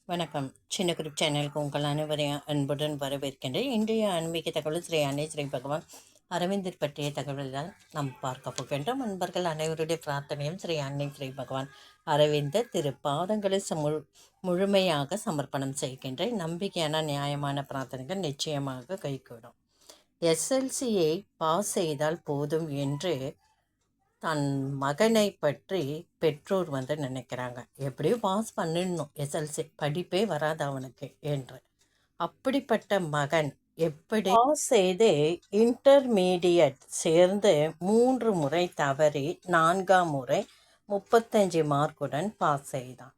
வணக்கம். சின்ன குரூப் சேனலுக்கு உங்கள் அனைவரையும் அன்புடன் வரவேற்கின்றேன். இன்றைய ஆன்மீக தகவல் ஸ்ரீ அன்னை ஸ்ரீ பகவான் அரவிந்தர் பற்றிய தகவல் தான் நாம் பார்க்க போகின்றோம். அன்பர்கள் அனைவருடைய பிரார்த்தனையும் ஸ்ரீ அன்னை ஸ்ரீ பகவான் அரவிந்தர் திரு பாதங்களை முழுமையாக சமர்ப்பணம் செய்கின்ற நம்பிக்கையான நியாயமான பிரார்த்தனைகள் நிச்சயமாக கைகூடும். எஸ்எல்சியை பாஸ் செய்தால் போதும் என்று தன் மகனை பற்றி பெற்றோர் நினைக்கிறாங்க. எப்படியும் பாஸ் பண்ணிடணும், எஸ்எல்சி படிப்பே வராது அவனுக்கு என்று. அப்படிப்பட்ட மகன் எப்படி பாஸ் செய்து இன்டர்மீடியட் சேர்ந்து 3 முறை தவறி 4ஆம் முறை 35 மார்க்குடன் பாஸ் செய்தான்.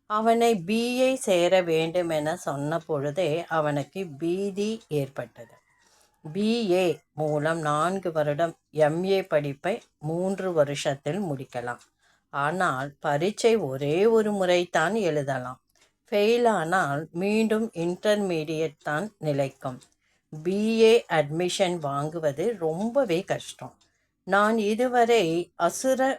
அவனை பிஏ சேர வேண்டும் என சொன்ன பொழுதே அவனுக்கு பீதி ஏற்பட்டது. பிஏ மூலம் 4 வருடம், எம்ஏ படிப்பை 3 வருஷத்தில் முடிக்கலாம். ஆனால் பரீட்சை ஒரே ஒரு முறைத்தான் எழுதலாம். ஃபெயிலானால் மீண்டும் இன்டர்மீடியட் தான் நிலைக்கும். பிஏ அட்மிஷன் வாங்குவது ரொம்பவே கஷ்டம். நான் இதுவரை அசுர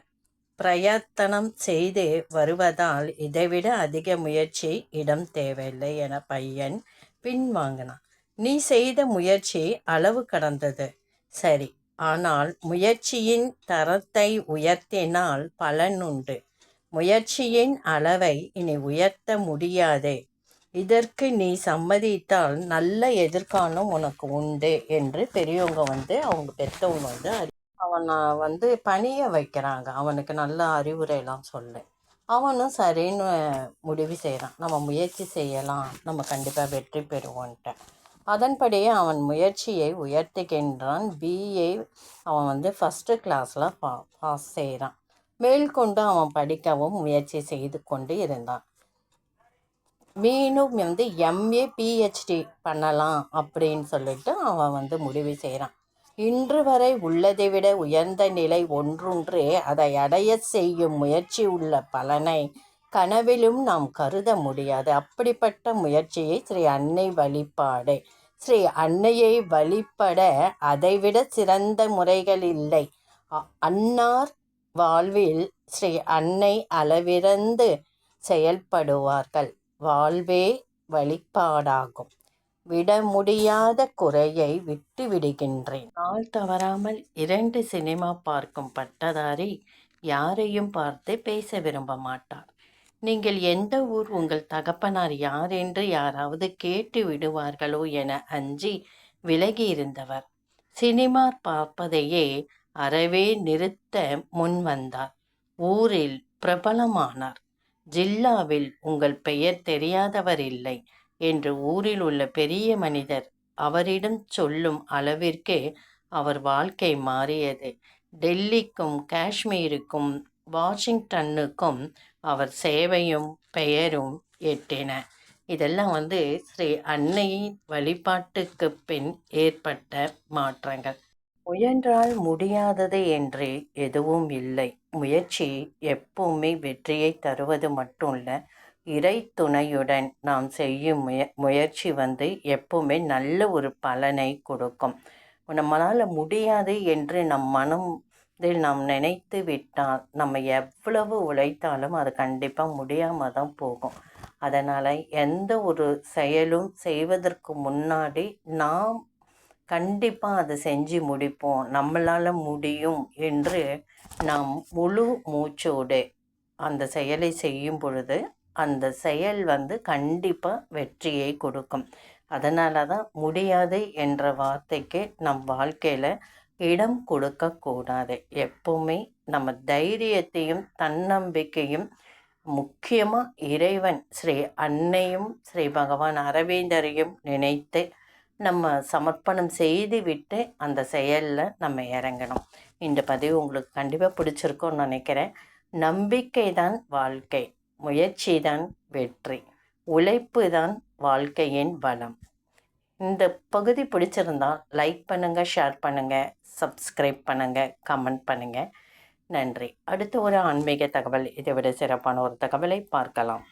பிரயத்தனம் செய்து வருவதால் இதைவிட அதிக முயற்சி இடம் தேவையில்லை என பையன் பின்வாங்கினான். நீ செய்த முயற்சி அளவு கடந்தது, சரி. ஆனால் முயற்சியின் தரத்தை உயர்த்தினால் பலனுண்டு. முயற்சியின் அளவை இனி உயர்த்த முடியாதே. இதற்கு நீ சம்மதித்தால் நல்ல எதிர்காலம் உனக்கு உண்டு என்று பெரியவங்க அவங்க பெற்றவங்க அவனை பணிய வைக்கிறாங்க. அவனுக்கு நல்ல அறிவுரையெல்லாம் சொல்ல அவனும் சரின்னு முடிவு செய்கிறான். நம்ம முயற்சி செய்யலாம், நம்ம கண்டிப்பாக வெற்றி பெறுவோன்ட்டு. அதன்படியே அவன் முயற்சியை உயர்த்துகின்றான். பிஏ அவன் ஃபஸ்ட்டு கிளாஸில் பாஸ் செய்கிறான். மேற்கொண்டு அவன் படிக்கவும் முயற்சி செய்து கொண்டு இருந்தான். மீண்டும் எம்ஏ பிஹெச்டி பண்ணலாம் அப்படின்னு சொல்லிட்டு அவன் முடிவு செய்கிறான். இன்று வரை உள்ளதை விட உயர்ந்த நிலை ஒன்றுன்று அதை அடைய செய்யும் முயற்சி உள்ள பலனை கனவிலும் நாம் கருத முடியாது. அப்படிப்பட்ட முயற்சியை ஸ்ரீ அன்னை வழிபாடு. ஸ்ரீ அன்னையை வழிபட அதைவிட சிறந்த முறைகள் இல்லை. அன்னார் வாழ்வில் ஸ்ரீ அன்னை அளவிறந்து செயல்படுவார்கள். வாழ்வே வழிபாடாகும். விட முடியாத குறையை விட்டு விடுகின்றேன். நாள் தவறாமல் 2 சினிமா பார்க்கும் பட்டதாரி யாரையும் பார்த்து பேச விரும்ப மாட்டார். நீங்கள் எந்த ஊர், உங்கள் தகப்பனார் யார் என்று யாராவது கேட்டு விடுவார்களோ என அஞ்சி விலகி இருந்தவர் சினிமா பார்ப்பதையே அறவே நிறுத்த முன் வந்தார். ஊரில் பிரபலமானார். ஜில்லாவில் உங்கள் பெயர் தெரியாதவர் இல்லை என்று ஊரில் உள்ள பெரிய மனிதர் அவரிடம் சொல்லும் அளவிற்கு அவர் வாழ்க்கை மாறியது. டெல்லிக்கும் காஷ்மீருக்கும் வாஷிங்டனுக்கும் அவர் சேவையும் பெயரும் எட்டின. இதெல்லாம் ஸ்ரீ அன்னையின் வழிபாட்டுக்கு பின் ஏற்பட்ட மாற்றங்கள். முயன்றால் முடியாதது என்று எதுவும் இல்லை. முயற்சி எப்பவுமே வெற்றியை தருவது மட்டும் இல்லை, இறை துணையுடன் நாம் செய்யும் முயற்சி எப்பவுமே நல்ல ஒரு பலனை கொடுக்கும். நம்மளால் முடியாது என்று நம் மனம் நாம் நினைத்து விட்டால் நம்ம எவ்வளவு உழைத்தாலும் அது கண்டிப்பாக முடியாமல் தான் போகும். அதனால் எந்த ஒரு செயலும் செய்வதற்கு முன்னாடி நாம் கண்டிப்பாக அதை செஞ்சு முடிப்போம், நம்மளால் முடியும் என்று நாம் முழு மூச்சோடு அந்த செயலை செய்யும் பொழுது அந்த செயல் கண்டிப்பாக வெற்றியை கொடுக்கும். அதனால தான் முடியாது என்ற வார்த்தைக்கு நம் வாழ்க்கையில் இடம் கொடுக்கக்கூடாது. எப்பவுமே நம்ம தைரியத்தையும் தன்னம்பிக்கையும், முக்கியமாக இறைவன் ஸ்ரீ அன்னையும் ஸ்ரீ பகவான் அரவிந்தரையும் நினைத்து நம்ம சமர்ப்பணம் செய்து விட்டு அந்த செயலில் நம்ம இறங்கணும். இந்த பதிவு உங்களுக்கு கண்டிப்பாக பிடிச்சிருக்கும்னு நினைக்கிறேன். நம்பிக்கை தான் வாழ்க்கை, முயற்சி தான் வெற்றி, உழைப்பு தான் வாழ்க்கையின் பலம். இந்த பகுதி பிடிச்சிருந்தால் லைக் பண்ணுங்கள், ஷேர் பண்ணுங்கள், சப்ஸ்கிரைப் பண்ணுங்கள், கமெண்ட் பண்ணுங்கள். நன்றி. அடுத்த ஒரு ஆன்மீக தகவல், இதை விட சிறப்பான ஒரு தகவலை பார்க்கலாம்.